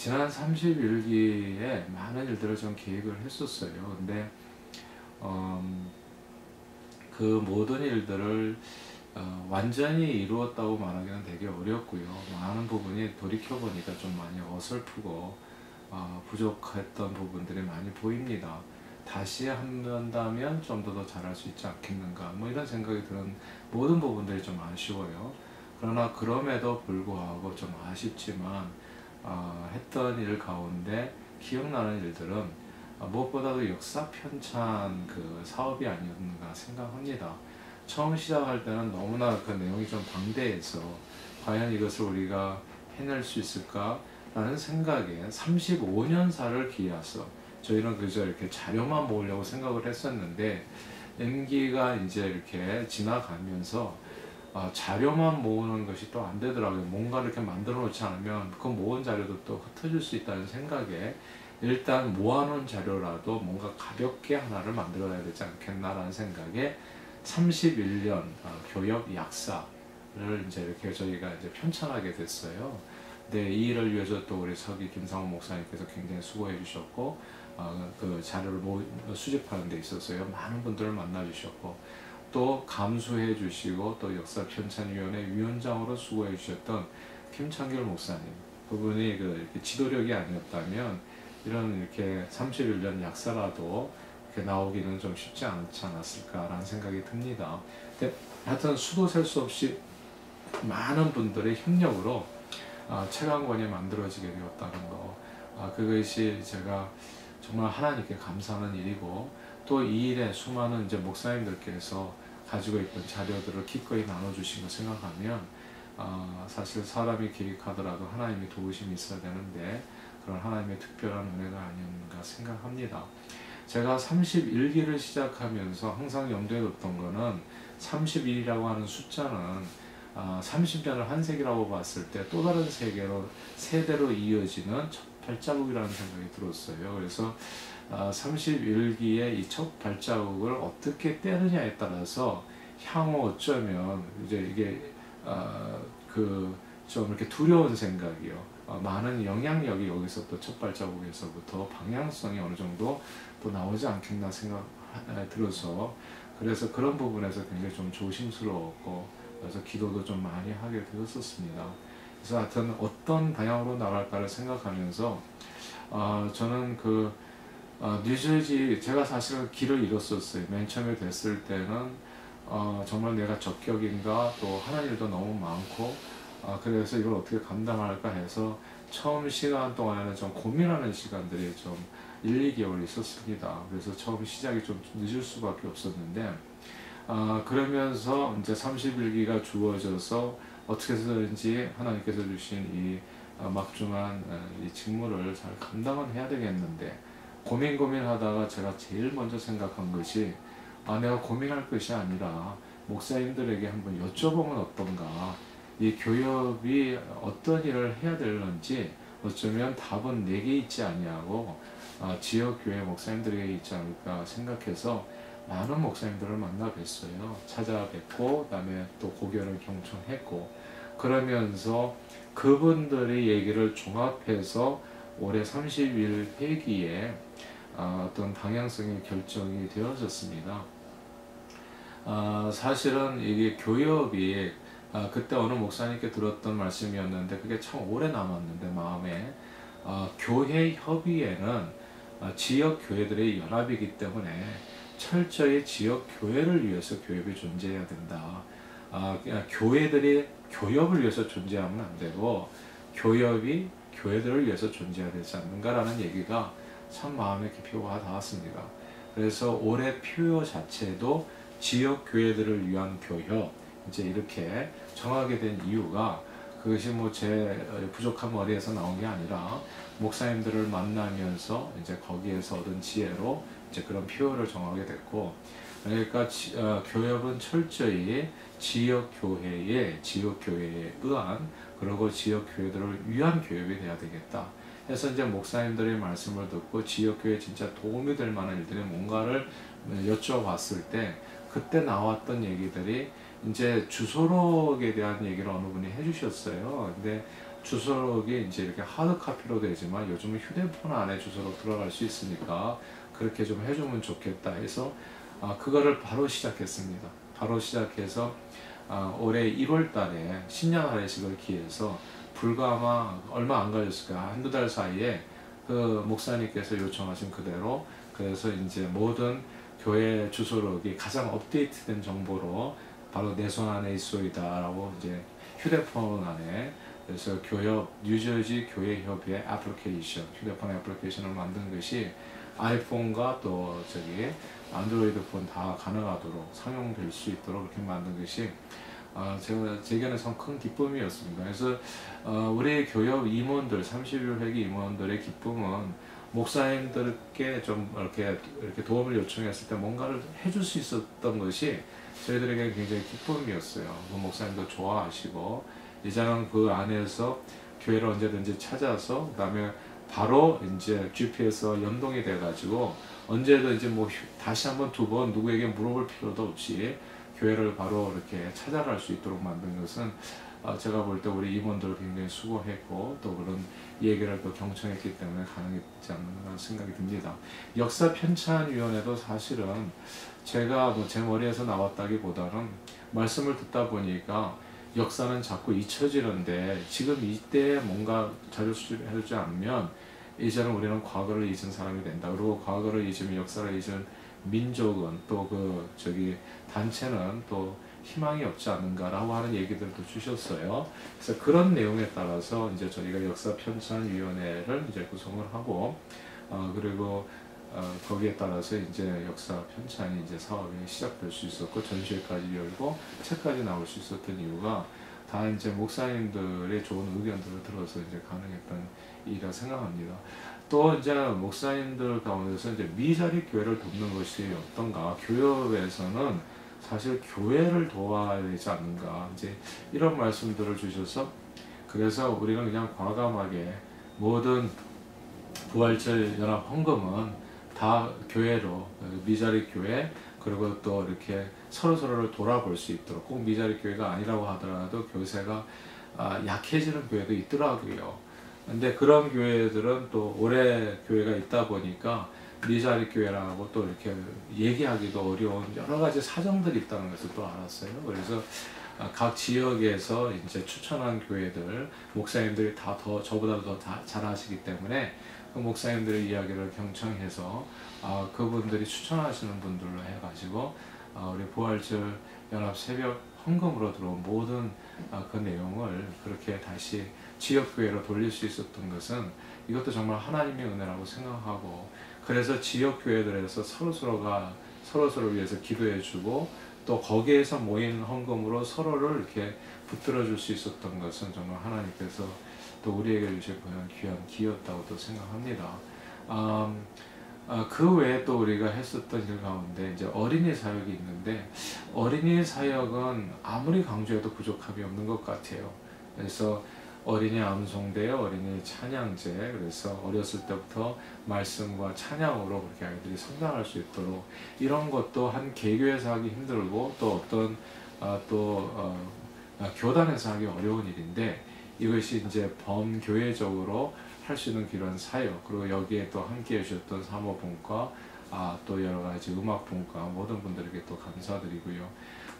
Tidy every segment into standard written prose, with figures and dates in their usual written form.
지난 30일기에 많은 일들을 좀 계획을 했었어요. 근데 그 모든 일들을 완전히 이루었다고 말하기는 되게 어렵고요. 많은 부분이 돌이켜보니까 좀 많이 어설프고 부족했던 부분들이 많이 보입니다. 다시 한다면 좀 더 잘할 수 있지 않겠는가, 뭐 이런 생각이 드는 모든 부분들이 좀 아쉬워요. 그러나 그럼에도 불구하고 좀 아쉽지만 했던 일 가운데 기억나는 일들은 무엇보다도 역사 편찬 그 사업이 아니었는가 생각합니다. 처음 시작할 때는 너무나 그 내용이 좀 방대해서 과연 이것을 우리가 해낼 수 있을까 라는 생각에 35년사를 기해서 저희는 그저 이렇게 자료만 모으려고 생각을 했었는데, 임기가 이제 이렇게 지나가면서 자료만 모으는 것이 또 안 되더라고요. 뭔가 이렇게 만들어 놓지 않으면 그 모은 자료도 또 흩어질 수 있다는 생각에 일단 모아놓은 자료라도 뭔가 가볍게 하나를 만들어야 되지 않겠나라는 생각에 31년 교역 약사를 이제 이렇게 저희가 이제 편찬하게 됐어요. 네, 이 일을 위해서 또 우리 서기 김상호 목사님께서 굉장히 수고해 주셨고, 그 자료를 수집하는 데 있어서요 많은 분들을 만나 주셨고, 또 감수해 주시고 또 역사편찬위원회 위원장으로 수고해 주셨던 김창결 목사님, 그분이 이렇게 지도력이 아니었다면 이런 이렇게 31년 약사라도 이렇게 나오기는 좀 쉽지 않지 않았을까라는 생각이 듭니다. 근데 하여튼 수도 셀 수 없이 많은 분들의 협력으로 책 한 권이 만들어지게 되었다는 거, 그것이 제가 정말 하나님께 감사하는 일이고, 또 이 일에 수많은 이제 목사님들께서 가지고 있던 자료들을 기꺼이 나눠주신 거 생각하면 사실 사람이 계획하더라도 하나님의 도우심이 있어야 되는데 그런 하나님의 특별한 은혜가 아니었는가 생각합니다. 제가 31기를 시작하면서 항상 염두에 뒀던 거는 31이라고 하는 숫자는 30년을 한 세기라고 봤을 때 또 다른 세대로 이어지는 첫 발자국이라는 생각이 들었어요. 그래서 31기의 이 첫 발자국을 어떻게 떼느냐에 따라서 향후 어쩌면 이제 이게 좀 이렇게 두려운 생각이요. 많은 영향력이 여기서 또 첫 발자국에서부터 방향성이 어느 정도 또 나오지 않겠나 생각 들어서, 그래서 그런 부분에서 굉장히 좀 조심스러웠고, 그래서 기도도 좀 많이 하게 되었었습니다. 그래서 하여튼 어떤 방향으로 나갈까를 생각하면서 저는 뉴저지, 제가 사실은 길을 잃었었어요. 맨 처음에 됐을 때는 정말 내가 적격인가, 또 하는 일도 너무 많고, 그래서 이걸 어떻게 감당할까 해서 처음 시간 동안에는 좀 고민하는 시간들이 좀 1, 2개월 있었습니다. 그래서 처음 시작이 좀 늦을 수밖에 없었는데, 그러면서 이제 31기가 주어져서 어떻게 해서든지 하나님께서 주신 이 막중한 이 직무를 잘 감당은 해야 되겠는데, 고민하다가 제가 제일 먼저 생각한 것이, 내가 고민할 것이 아니라 목사님들에게 한번 여쭤보면 어떤가, 이 교협이 어떤 일을 해야 되는지 어쩌면 답은 내게 있지 아니하고 지역교회 목사님들에게 있지 않을까 생각해서 많은 목사님들을 만나 뵀어요. 찾아뵙고, 그 다음에 또 고견을 경청했고, 그러면서 그분들의 얘기를 종합해서 올해 31회기에 어떤 방향성이 결정이 되어졌습니다. 사실은 이게 교협이 그때 어느 목사님께 들었던 말씀이었는데 그게 참 오래 남았는데 마음에, 교회 협의회는 지역 교회들의 연합이기 때문에 철저히 지역 교회를 위해서 교협이 존재해야 된다. 교회들이 교협을 위해서 존재하면 안 되고 교협이 교회들을 위해서 존재해야 되지 않는가라는 얘기가 참 마음에 깊이 와 닿았습니다. 그래서 올해 표어 자체도 지역 교회들을 위한 교협, 이제 이렇게 정하게 된 이유가, 그것이 뭐 제 부족한 머리에서 나온 게 아니라 목사님들을 만나면서 이제 거기에서 얻은 지혜로 이제 그런 표어를 정하게 됐고, 그러니까 교협은 철저히 지역 교회에 의한, 그리고 지역 교회들을 위한 교협이 돼야 되겠다 해서 이제 목사님들의 말씀을 듣고 지역 교회에 진짜 도움이 될 만한 일들이 뭔가를 여쭤봤을 때, 그때 나왔던 얘기들이 이제 주소록에 대한 얘기를 어느 분이 해주셨어요. 근데 주소록이 이제 이렇게 하드 카피로 되지만 요즘은 휴대폰 안에 주소록 들어갈 수 있으니까 그렇게 좀 해주면 좋겠다 해서 그거를 바로 시작했습니다. 바로 시작해서 올해 1월 달에 신년 할례식을 기해서 불과 아마 얼마 안 걸렸을까, 한두 달 사이에 그 목사님께서 요청하신 그대로, 그래서 이제 모든 교회 주소록이 가장 업데이트된 정보로 바로 내 손 안에 있소이다라고 이제 휴대폰 안에, 그래서 교협 뉴저지 교회협의 애플리케이션, 휴대폰 애플리케이션을 만든 것이 아이폰과 또 저기 안드로이드 폰 다 가능하도록 상용될 수 있도록 그렇게 만든 것이 제게는 큰 기쁨이었습니다. 그래서 우리 교협 임원들, 31회기 임원들의 기쁨은 목사님들께 좀 이렇게 도움을 요청했을 때 뭔가를 해줄 수 있었던 것이 저희들에게 굉장히 기쁨이었어요. 그 목사님도 좋아하시고, 이제는 그 안에서 교회를 언제든지 찾아서, 그 다음에 바로 이제 GPS와 연동이 돼가지고 언제든지 뭐 다시 한번 두 번 누구에게 물어볼 필요도 없이 교회를 바로 이렇게 찾아갈 수 있도록 만든 것은 제가 볼 때 우리 임원들 굉장히 수고했고 또 그런 얘기를 또 경청했기 때문에 가능했지 않나 생각이 듭니다. 역사 편찬위원회도 사실은 제가 뭐 제 머리에서 나왔다기보다는 말씀을 듣다 보니까 역사는 자꾸 잊혀지는데 지금 이때에 뭔가 자료 수집을 해주지 않으면 이제는 우리는 과거를 잊은 사람이 된다. 그리고 과거를 잊으면 역사를 잊은 민족은 또 단체는 또 희망이 없지 않는가라고 하는 얘기들도 주셨어요. 그래서 그런 내용에 따라서 이제 저희가 역사 편찬위원회를 이제 구성을 하고 그리고 거기에 따라서 이제 역사 편찬이 이제 사업이 시작될 수 있었고 전시회까지 열고 책까지 나올 수 있었던 이유가 다 이제 목사님들의 좋은 의견들을 들어서 이제 가능했던 일이라 생각합니다. 또 이제 목사님들 가운데서 이제 미자립 교회를 돕는 것이 어떤가, 교협에서는 사실 교회를 도와야 되지 않는가, 이제 이런 말씀들을 주셔서, 그래서 우리는 그냥 과감하게 모든 부활절 연합 헌금은 다 교회로, 미자립 교회, 그리고 또 이렇게 서로서로를 돌아볼 수 있도록, 꼭 미자립 교회가 아니라고 하더라도 교세가 약해지는 교회도 있더라고요. 근데 그런 교회들은 또 오래 교회가 있다 보니까 미자립 교회라고 또 이렇게 얘기하기도 어려운 여러 가지 사정들이 있다는 것을 또 알았어요. 그래서 각 지역에서 이제 추천한 교회들, 목사님들이 다 저보다 더 잘 아시기 때문에 그 목사님들의 이야기를 경청해서 그분들이 추천하시는 분들로 해가지고 우리 부활절 연합 새벽 헌금으로 들어온 모든 그 내용을 그렇게 다시 지역교회로 돌릴 수 있었던 것은 이것도 정말 하나님의 은혜라고 생각하고, 그래서 지역교회들에서 서로서로를 위해서 기도해주고 또 거기에서 모인 헌금으로 서로를 이렇게 붙들어 줄 수 있었던 것은 정말 하나님께서 또 우리에게 주신 귀한 기회였다고 또 생각합니다. 그 외에 또 우리가 했었던 일 가운데 이제 어린이 사역이 있는데, 어린이 사역은 아무리 강조해도 부족함이 없는 것 같아요. 그래서 어린이 암송대, 어린이 찬양제, 그래서 어렸을 때부터 말씀과 찬양으로 그렇게 아이들이 성장할 수 있도록, 이런 것도 한 개교에서 하기 힘들고 또 어떤 교단에서 하기 어려운 일인데, 이것이 이제 범교회적으로 할 수 있는 그런 사역, 그리고 여기에 또 함께 해주셨던 사모분과 또 여러 가지 음악분과 모든 분들에게 또 감사드리고요.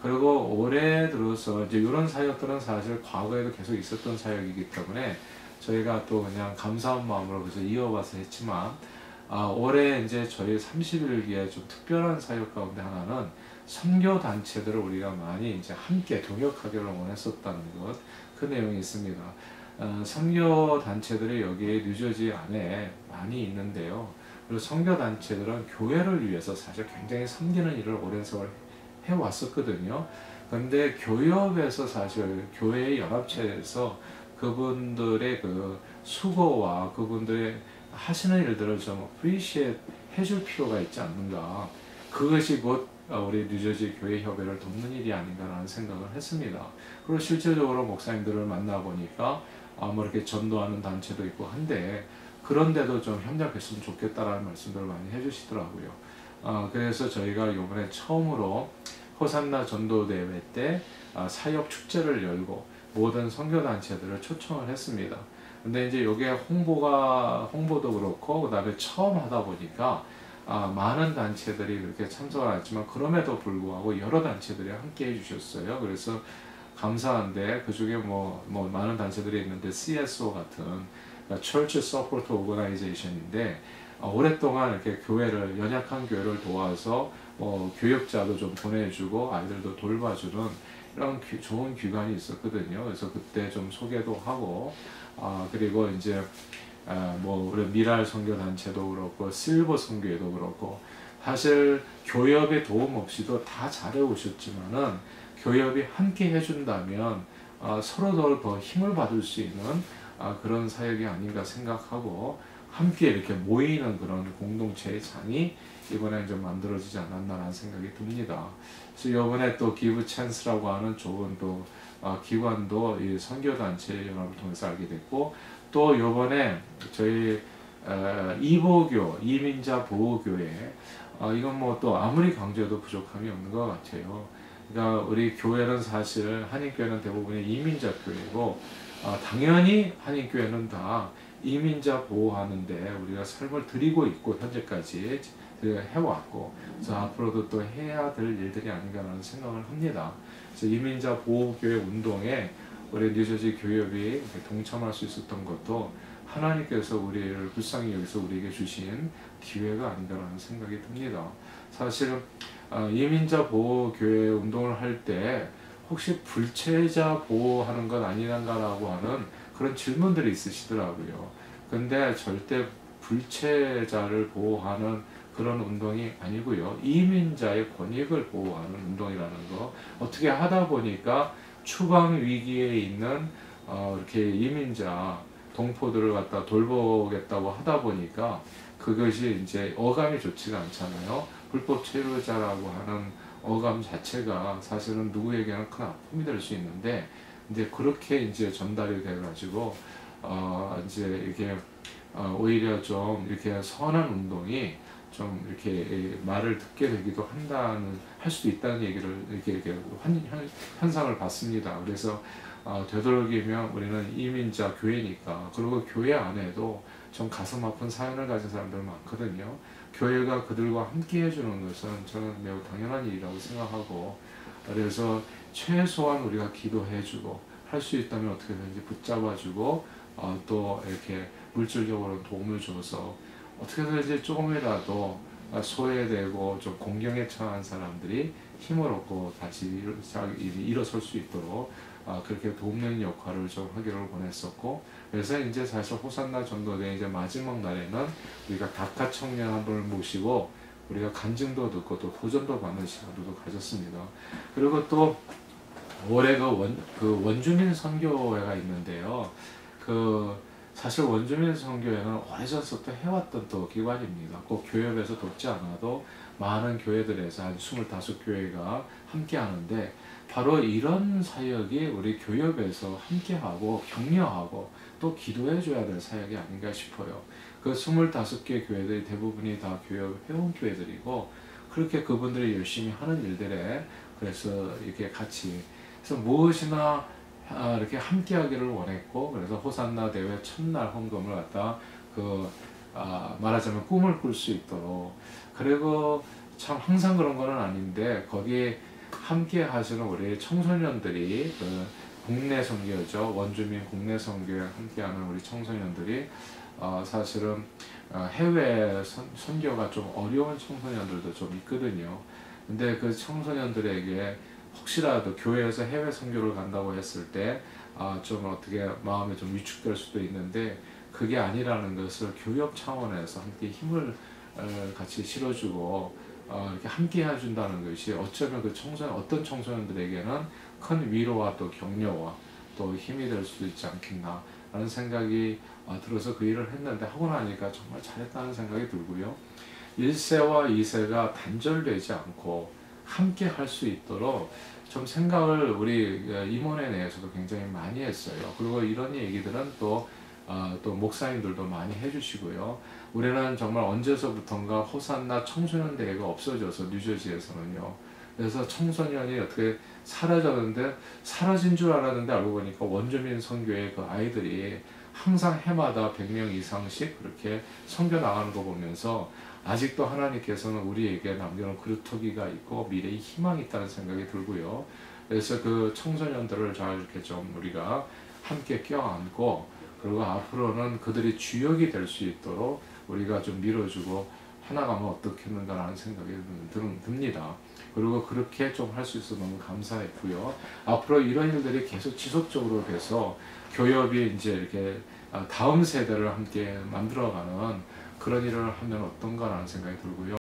그리고 올해 들어서 이제 이런 사역들은 사실 과거에도 계속 있었던 사역이기 때문에 저희가 또 그냥 감사한 마음으로 그래서 이어와서 했지만, 올해 이제 저희 30일기에 좀 특별한 사역 가운데 하나는 선교 단체들을 우리가 많이 이제 함께 동역하기를 원했었다는 것, 그 내용이 있습니다. 선교 단체들이 여기 뉴저지 안에 많이 있는데요. 그리고 선교 단체들은 교회를 위해서 사실 굉장히 섬기는 일을 오랜 세월 해왔었거든요. 그런데 교협에서 사실 교회의 연합체에서 그분들의 그 수고와 그분들의 하시는 일들을 좀 appreciate 해줄 필요가 있지 않는가. 그것이 곧 우리 뉴저지 교회 협회를 돕는 일이 아닌가라는 생각을 했습니다. 그리고 실제적으로 목사님들을 만나보니까 뭐 이렇게 전도하는 단체도 있고 한데, 그런데도 좀 협력했으면 좋겠다라는 말씀들을 많이 해주시더라고요. 그래서 저희가 이번에 처음으로 호산나 전도대회 때 사역 축제를 열고, 모든 선교단체들을 초청을 했습니다. 근데 이제 이게 홍보도 그렇고, 그 다음에 처음 하다 보니까, 많은 단체들이 그렇게 참석을 했지만, 그럼에도 불구하고 여러 단체들이 함께 해주셨어요. 그래서 감사한데, 그 중에 많은 단체들이 있는데, CSO 같은, 그러니까 Church Support Organization인데, 오랫동안 이렇게 연약한 교회를 도와서, 교육자도 좀 보내주고, 아이들도 돌봐주는 이런 좋은 기관이 있었거든요. 그래서 그때 좀 소개도 하고, 그리고 이제, 우리 미랄 선교단체도 그렇고, 실버 선교회도 그렇고, 사실 교협의 도움 없이도 다 잘해오셨지만은, 교협이 함께 해준다면, 서로 더 힘을 받을 수 있는, 그런 사역이 아닌가 생각하고, 함께 이렇게 모이는 그런 공동체의 장이 이번에 좀 만들어지지 않았나라는 생각이 듭니다. 그래서 이번에 또 기브 찬스라고 하는 좋은 또 기관도 이 선교단체 연합을 통해서 알게 됐고, 또 이번에 저희 이보교 이민자 보호교회, 이건 또 아무리 강조해도 부족함이 없는 것 같아요. 그러니까 우리 교회는 사실 한인교회는 대부분의 이민자 교회고, 당연히 한인교회는 다 이민자 보호하는데 우리가 삶을 드리고 있고 현재까지 해왔고, 그래서 앞으로도 또 해야 될 일들이 아닌가라는 생각을 합니다. 그래서 이민자 보호교회 운동에 우리 뉴저지 교협이 동참할 수 있었던 것도 하나님께서 우리를 불쌍히 여기서 우리에게 주신 기회가 아닌가라는 생각이 듭니다. 사실 이민자 보호교회 운동을 할 때 혹시 불체자 보호하는 것 아니란가라고 하는 그런 질문들이 있으시더라고요. 근데 절대 불체자를 보호하는 그런 운동이 아니고요. 이민자의 권익을 보호하는 운동이라는 거. 어떻게 하다 보니까 추방 위기에 있는 이렇게 이민자 동포들을 갖다 돌보겠다고 하다 보니까 그것이 이제 어감이 좋지가 않잖아요. 불법 체류자라고 하는 어감 자체가 사실은 누구에게는 큰 아픔이 될 수 있는데, 이제 그렇게 이제 전달이 돼가지고 이제 이게 오히려 좀 이렇게 선한 운동이 좀 이렇게 말을 듣게 되기도 할 수도 있다는 얘기를 이렇게 현상을 봤습니다. 그래서 되도록이면 우리는 이민자 교회니까, 그리고 교회 안에도 좀 가슴 아픈 사연을 가진 사람들 많거든요. 교회가 그들과 함께 해주는 것은 저는 매우 당연한 일이라고 생각하고, 그래서 최소한 우리가 기도해주고, 할 수 있다면 어떻게든지 붙잡아주고, 또 이렇게 물질적으로 도움을 줘서 어떻게든지 조금이라도 소외되고 좀 공경에 처한 사람들이 힘을 얻고 다시 일어설 수 있도록 그렇게 돕는 역할을 좀 하기를 원했었고, 그래서 이제 사실 호산나 전도대 이제 마지막 날에는 우리가 다카 청년 한 분을 모시고 우리가 간증도 듣고 또 도전도 받는 시간도 가졌습니다. 그리고 또 올해 그 원주민 선교회가 있는데요. 사실 원주민 선교회는 오래전부터 해왔던 또 기관입니다. 꼭 교협에서 돕지 않아도 많은 교회들에서 한 25교회가 함께 하는데, 바로 이런 사역이 우리 교협에서 함께하고 격려하고 또 기도해줘야 될 사역이 아닌가 싶어요. 그 25개 교회들이 대부분이 다 교협 회원 교회들이고, 그렇게 그분들이 열심히 하는 일들에 그래서 이렇게 같이 그래서 무엇이나 이렇게 함께하기를 원했고, 그래서 호산나 대회 첫날 헌금을 갖다 말하자면 꿈을 꿀 수 있도록, 그리고 참 항상 그런 거는 아닌데 거기 함께 하시는 우리 청소년들이 국내 선교죠. 원주민 국내 선교에 함께하는 우리 청소년들이 사실은 해외 선교가 좀 어려운 청소년들도 좀 있거든요. 근데 그 청소년들에게 혹시라도 교회에서 해외 선교를 간다고 했을 때 좀 어떻게 마음이 좀 위축될 수도 있는데, 그게 아니라는 것을 교협 차원에서 함께 힘을 같이 실어주고 이렇게 함께 해준다는 것이 어쩌면 어떤 청소년들에게는 큰 위로와 또 격려와 또 힘이 될 수도 있지 않겠나 라는 생각이 들어서 그 일을 했는데, 하고 나니까 정말 잘했다는 생각이 들고요. 1세와 2세가 단절되지 않고 함께 할 수 있도록 좀 생각을 우리 임원회 내에서도 굉장히 많이 했어요. 그리고 이런 얘기들은 또 목사님들도 많이 해주시고요. 우리는 정말 언제서부턴가 호산나 청소년 대회가 없어져서 뉴저지에서는요. 그래서 청소년이 어떻게 사라졌는데, 사라진 줄 알았는데 알고 보니까 원주민 선교의 그 아이들이 항상 해마다 100명 이상씩 그렇게 선교 나가는 거 보면서 아직도 하나님께서는 우리에게 남겨놓은 그루터기가 있고 미래의 희망이 있다는 생각이 들고요. 그래서 그 청소년들을 잘 이렇게 좀 우리가 함께 껴안고, 그리고 앞으로는 그들이 주역이 될 수 있도록 우리가 좀 밀어주고 해나가면 어떻겠는가라는 생각이 듭니다. 그리고 그렇게 좀 할 수 있어서 너무 감사했고요. 앞으로 이런 일들이 계속 지속적으로 돼서 교협이 이제 이렇게 다음 세대를 함께 만들어가는 그런 일을 하면 어떤가라는 생각이 들고요.